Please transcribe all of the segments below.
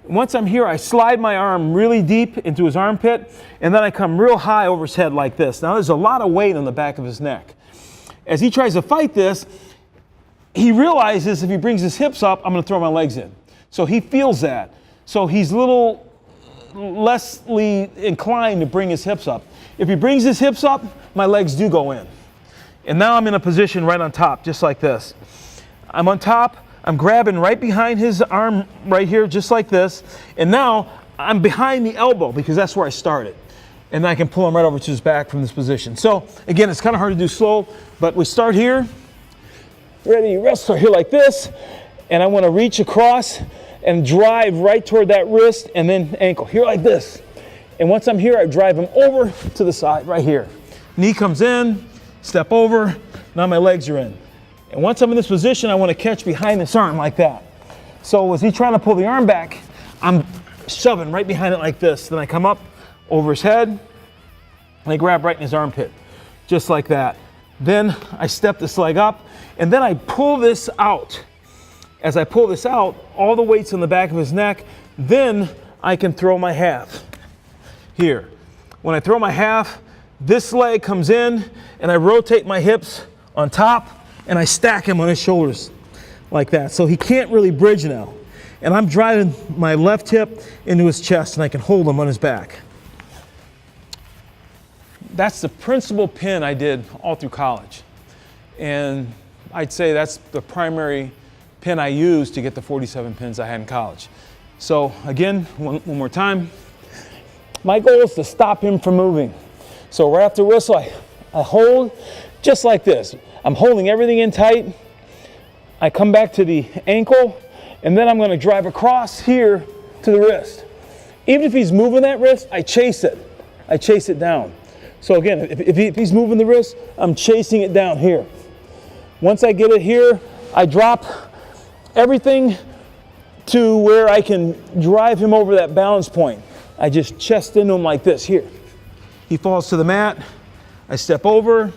Once I'm here, I slide my arm really deep into his armpit, and then I come real high over his head like this. Now there's a lot of weight on the back of his neck. As he tries to fight this, he realizes if he brings his hips up, I'm going to throw my legs in. So he feels that. So he's a little lessly inclined to bring his hips up. If he brings his hips up, my legs do go in. And now I'm in a position right on top, just like this. I'm on top, I'm grabbing right behind his arm right here, just like this. And now I'm behind the elbow because that's where I started. And I can pull him right over to his back from this position. So again, it's kind of hard to do slow, but we start here. Ready, wrestle here like this. And I want to reach across and drive right toward that wrist and then ankle. Here like this. And once I'm here, I drive him over to the side right here. Knee comes in, step over, now my legs are in. And once I'm in this position, I want to catch behind this arm like that. So as he's trying to pull the arm back, I'm shoving right behind it like this. Then I come up over his head, and I grab right in his armpit, just like that. Then I step this leg up, and then I pull this out. As I pull this out, all the weight's on the back of his neck, then I can throw my half here. When I throw my half, this leg comes in, and I rotate my hips on top, and I stack him on his shoulders like that. So he can't really bridge now. And I'm driving my left hip into his chest, and I can hold him on his back. That's the principal pin I did all through college. And I'd say that's the primary pin I used to get the 47 pins I had in college. So again, one more time. My goal is to stop him from moving. So right after whistle, I hold just like this. I'm holding everything in tight. I come back to the ankle, and then I'm going to drive across here to the wrist. Even if he's moving that wrist, I chase it. I chase it down. So again, if he's moving the wrist, I'm chasing it down here. Once I get it here, I drop everything to where I can drive him over that balance point. I just chest into him like this here. He falls to the mat. I step over,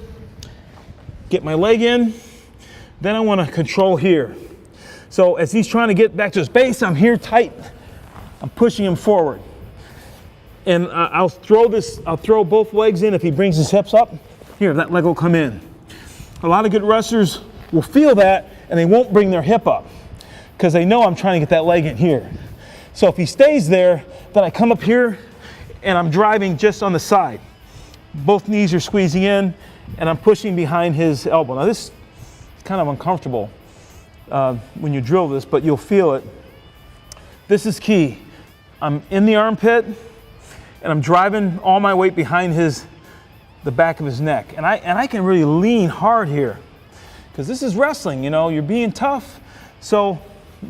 get my leg in. Then I want to control here. So as he's trying to get back to his base, I'm here tight. I'm pushing him forward. And I'll throw both legs in if he brings his hips up. Here, that leg will come in. A lot of good wrestlers will feel that, and they won't bring their hip up because they know I'm trying to get that leg in here. So if he stays there, then I come up here, and I'm driving just on the side. Both knees are squeezing in, and I'm pushing behind his elbow. Now this is kind of uncomfortable when you drill this, but you'll feel it. This is key. I'm in the armpit, and I'm driving all my weight behind the back of his neck. And I can really lean hard here because this is wrestling, you know, you're being tough. So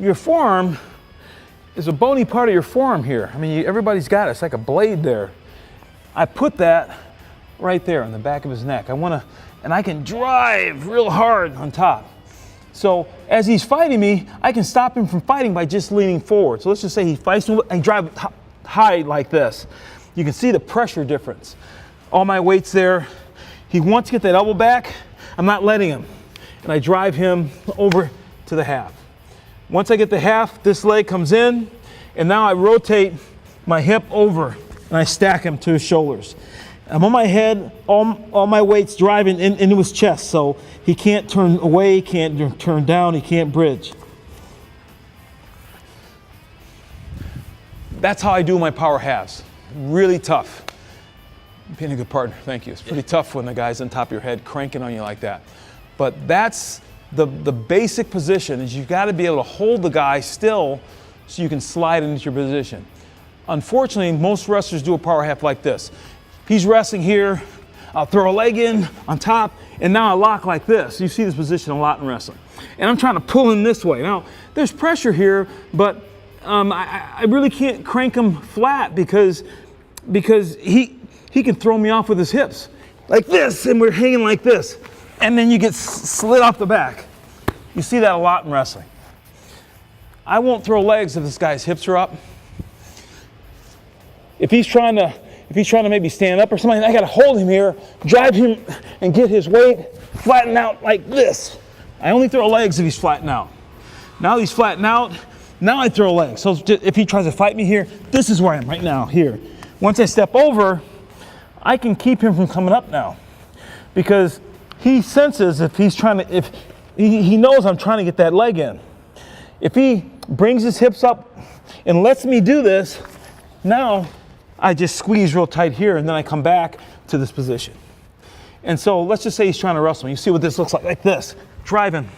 your forearm is a bony part of your forearm here. I mean, everybody's got it. It's like a blade there. I put that right there on the back of his neck. And I can drive real hard on top. So as he's fighting me, I can stop him from fighting by just leaning forward. So let's just say he fights me and drive high like this. You can see the pressure difference. All my weight's there. He wants to get that elbow back. I'm not letting him. And I drive him over to the half. Once I get the half, this leg comes in, and now I rotate my hip over, and I stack him to his shoulders. I'm on my head, all my weight's driving into his chest, so he can't turn away, can't turn down, he can't bridge. That's how I do my power halves. Really tough. Being a good partner, thank you. It's pretty tough when the guy's on top of your head cranking on you like that. But that's the basic position, is you've got to be able to hold the guy still so you can slide into your position. Unfortunately, most wrestlers do a power half like this. He's wrestling here, I'll throw a leg in on top, and now I lock like this. You see this position a lot in wrestling. And I'm trying to pull him this way. Now, there's pressure here, but I really can't crank him flat because he can throw me off with his hips like this, and we're hanging like this. And then you get slid off the back. You see that a lot in wrestling. I won't throw legs if this guy's hips are up. If he's trying to maybe stand up or something, I got to hold him here, drive him, and get his weight flattened out like this. I only throw legs if he's flattened out. Now he's flattened out, Now I throw a leg. So if he tries to fight me here, this is where I am right now, here. Once I step over, I can keep him from coming up now, because he senses if he's trying to, if he knows I'm trying to get that leg in. If he brings his hips up and lets me do this, now I just squeeze real tight here, and then I come back to this position. And so let's just say he's trying to wrestle me. You see what this looks like this, driving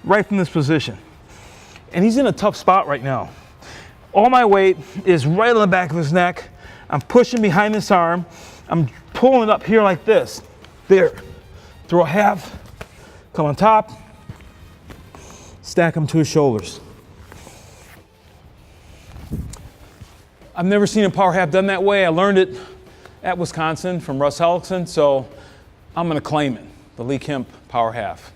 right from this position. And he's in a tough spot right now. All my weight is right on the back of his neck. I'm pushing behind this arm. I'm pulling it up here like this. There. Throw a half, come on top, stack him to his shoulders. I've never seen a power half done that way. I learned it at Wisconsin from Russ Hellickson, so I'm going to claim it, the Lee Kemp power half.